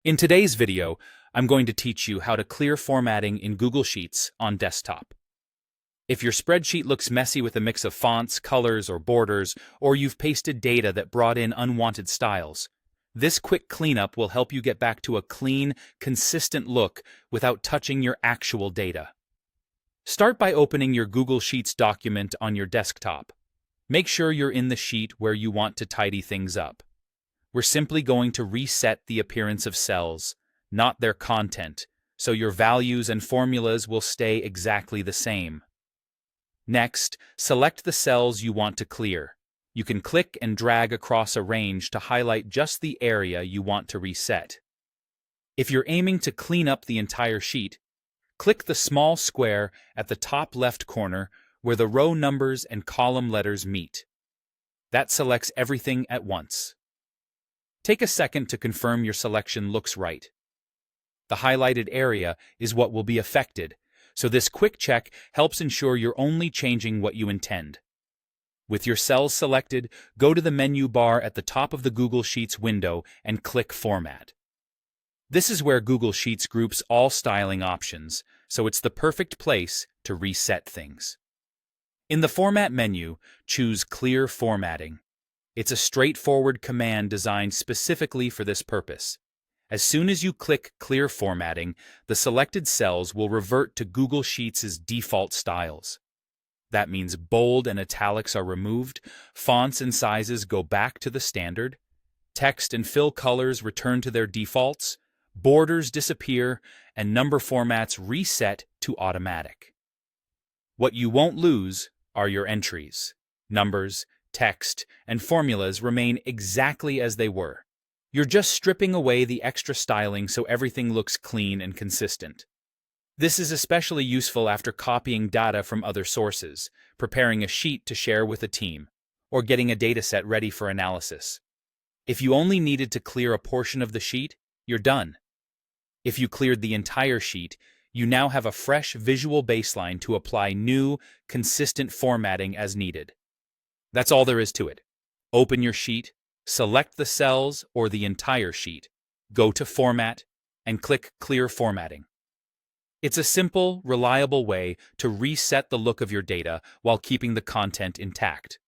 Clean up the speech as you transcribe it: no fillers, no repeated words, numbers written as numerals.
In today's video, I'm going to teach you how to clear formatting in Google Sheets on desktop. If your spreadsheet looks messy with a mix of fonts, colors, or borders, or you've pasted data that brought in unwanted styles, this quick cleanup will help you get back to a clean, consistent look without touching your actual data. Start by opening your Google Sheets document on your desktop. Make sure you're in the sheet where you want to tidy things up. We're simply going to reset the appearance of cells, not their content, so your values and formulas will stay exactly the same. Next, select the cells you want to clear. You can click and drag across a range to highlight just the area you want to reset. If you're aiming to clean up the entire sheet, click the small square at the top left corner where the row numbers and column letters meet. That selects everything at once. Take a second to confirm your selection looks right. The highlighted area is what will be affected, so this quick check helps ensure you're only changing what you intend. With your cells selected, go to the menu bar at the top of the Google Sheets window and click Format. This is where Google Sheets groups all styling options, so it's the perfect place to reset things. In the Format menu, choose Clear Formatting. It's a straightforward command designed specifically for this purpose. As soon as you click Clear Formatting, the selected cells will revert to Google Sheets' default styles. That means bold and italics are removed, fonts and sizes go back to the standard, text and fill colors return to their defaults, borders disappear, and number formats reset to automatic. What you won't lose are your entries. Numbers, text, and formulas remain exactly as they were. You're just stripping away the extra styling so everything looks clean and consistent. This is especially useful after copying data from other sources, preparing a sheet to share with a team, or getting a dataset ready for analysis. If you only needed to clear a portion of the sheet, you're done. If you cleared the entire sheet, you now have a fresh visual baseline to apply new, consistent formatting as needed. That's all there is to it. Open your sheet, select the cells or the entire sheet, go to Format, and click Clear Formatting. It's a simple, reliable way to reset the look of your data while keeping the content intact.